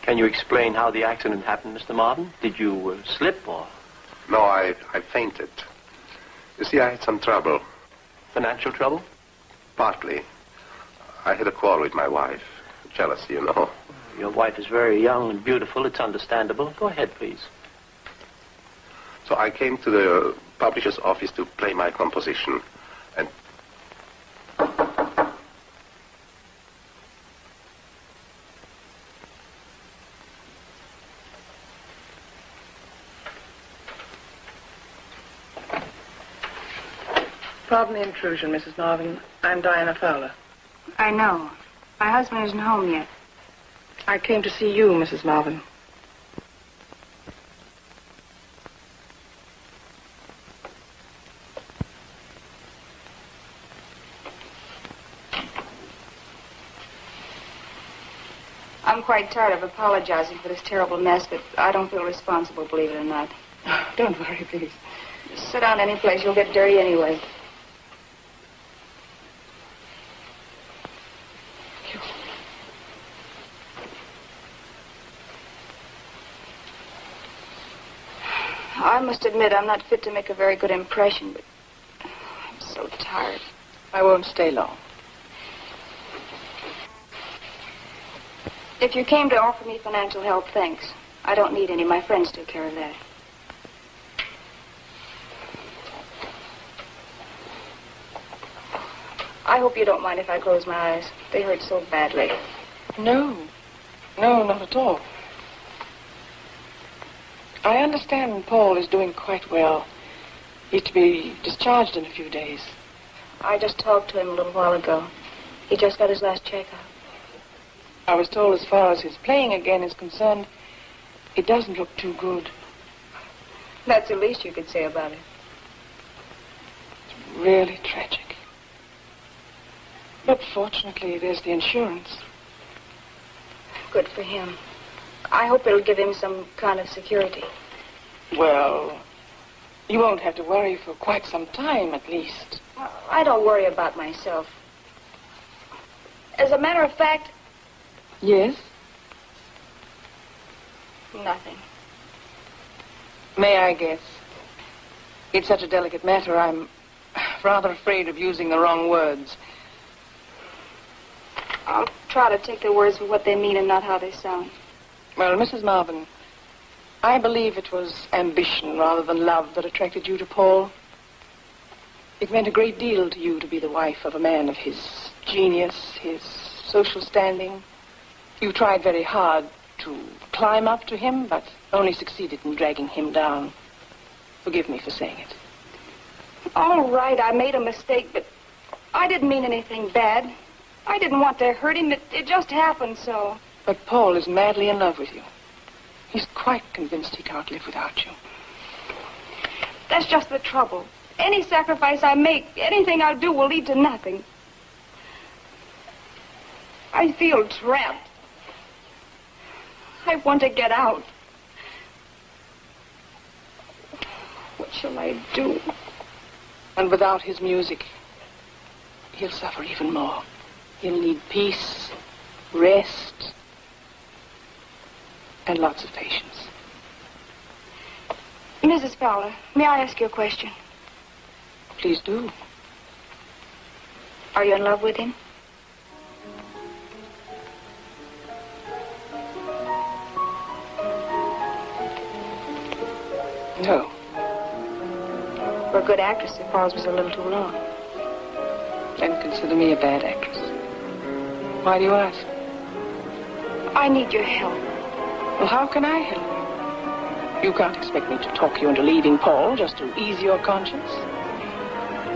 Can you explain how the accident happened, Mr. Marvin? Did you slip or... No, I fainted. You see, I had some trouble. Financial trouble? Partly. I had a quarrel with my wife. Jealousy, you know. Your wife is very young and beautiful. It's understandable. Go ahead, please. So I came to the publisher's office to play my composition. And... Pardon the intrusion, Mrs. Marvin. I'm Diana Fowler. I know. My husband isn't home yet. I came to see you, Mrs. Marvin. I'm quite tired of apologizing for this terrible mess, but I don't feel responsible, believe it or not. Don't worry, please. Sit down any place, you'll get dirty anyway. I must admit I'm not fit to make a very good impression, but I'm so tired. I won't stay long. If you came to offer me financial help, thanks. I don't need any. My friends took care of that. I hope you don't mind if I close my eyes. They hurt so badly. No. No, not at all. I understand Paul is doing quite well. He's to be discharged in a few days. I just talked to him a little while ago. He just got his last checkup. I was told as far as his playing again is concerned, it doesn't look too good. That's the least you could say about it. It's really tragic. But fortunately, there's the insurance. Good for him. I hope it'll give him some kind of security. Well, you won't have to worry for quite some time, at least. I don't worry about myself. As a matter of fact... Yes? Nothing. May I guess? It's such a delicate matter, I'm rather afraid of using the wrong words. I'll try to take the words for what they mean and not how they sound. Well, Mrs. Marvin, I believe it was ambition rather than love that attracted you to Paul. It meant a great deal to you to be the wife of a man of his genius, his social standing. You tried very hard to climb up to him, but only succeeded in dragging him down. Forgive me for saying it. All right, I made a mistake, but I didn't mean anything bad. I didn't want to hurt him. It just happened so. But Paul is madly in love with you. He's quite convinced he can't live without you. That's just the trouble. Any sacrifice I make, anything I do will lead to nothing. I feel trapped. I want to get out. What shall I do? And without his music, he'll suffer even more. He'll need peace, rest, and lots of patience. Mrs. Fowler, may I ask you a question? Please do. Are you in love with him? No. For a good actress, the pause was a little too long. Then consider me a bad actress. Why do you ask? I need your help. Well, how can I help you? You can't expect me to talk you into leaving Paul just to ease your conscience.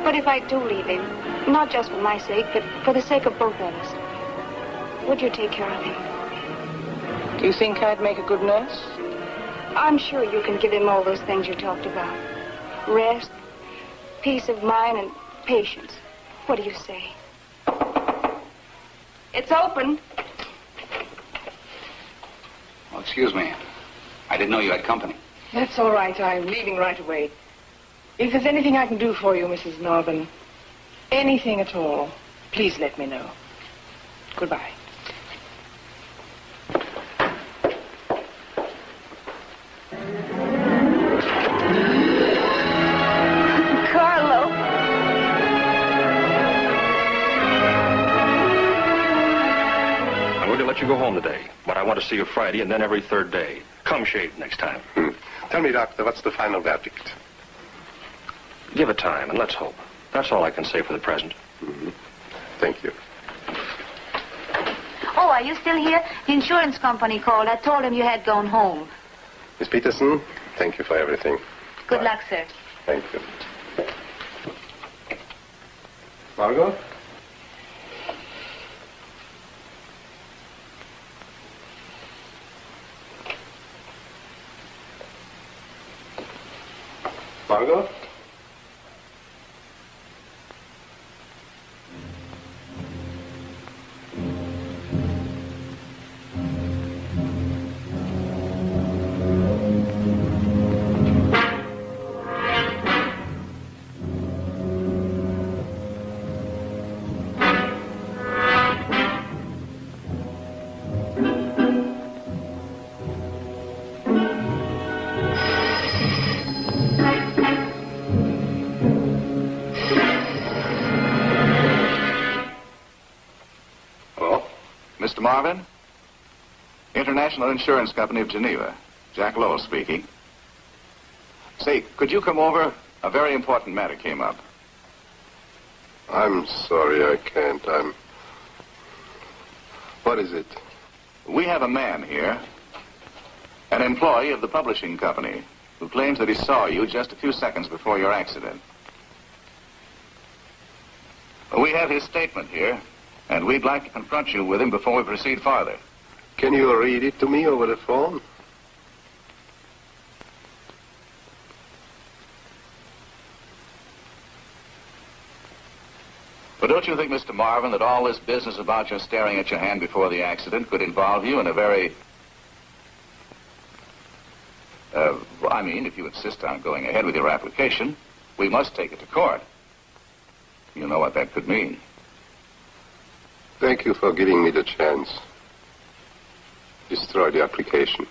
But if I do leave him, not just for my sake, but for the sake of both of us, would you take care of him? Do you think I'd make a good nurse? I'm sure you can give him all those things you talked about. Rest, peace of mind, and patience. What do you say? It's open. Oh, excuse me. I didn't know you had company. That's all right. I'm leaving right away. If there's anything I can do for you, Mrs. Marvin, anything at all, please let me know. Goodbye. Carlo. I'm going to let you go home today, but I want to see you Friday and then every third day. Come shaved next time. Tell me, Doctor, what's the final verdict? Give it time, and let's hope. That's all I can say for the present. Thank you. Oh, are you still here? The insurance company called. I told him you had gone home. Miss Peterson, thank you for everything. Good luck, sir. Thank you. Margot? Margot? Mr. Marvin? International Insurance Company of Geneva. Jack Lowell speaking. Say, could you come over? A very important matter came up. I'm sorry I can't. What is it? We have a man here, an employee of the publishing company, who claims that he saw you just a few seconds before your accident. We have his statement here, and we'd like to confront you with him before we proceed farther. Can you read it to me over the phone? But don't you think, Mr. Marvin, that all this business about your staring at your hand before the accident could involve you in a very... I mean, if you insist on going ahead with your application, we must take it to court. You know what that could mean. Thank you for giving me the chance. Destroy the application.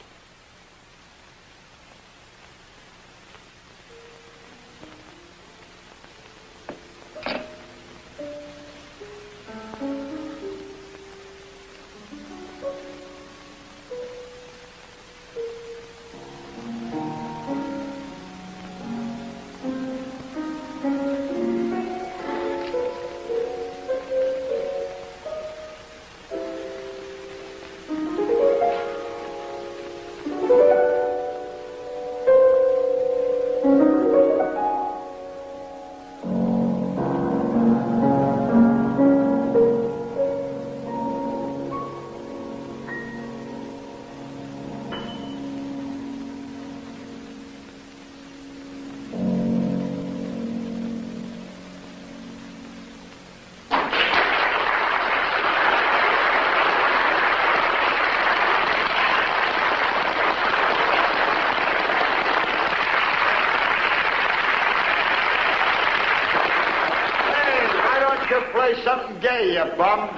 Play something gay, you bum.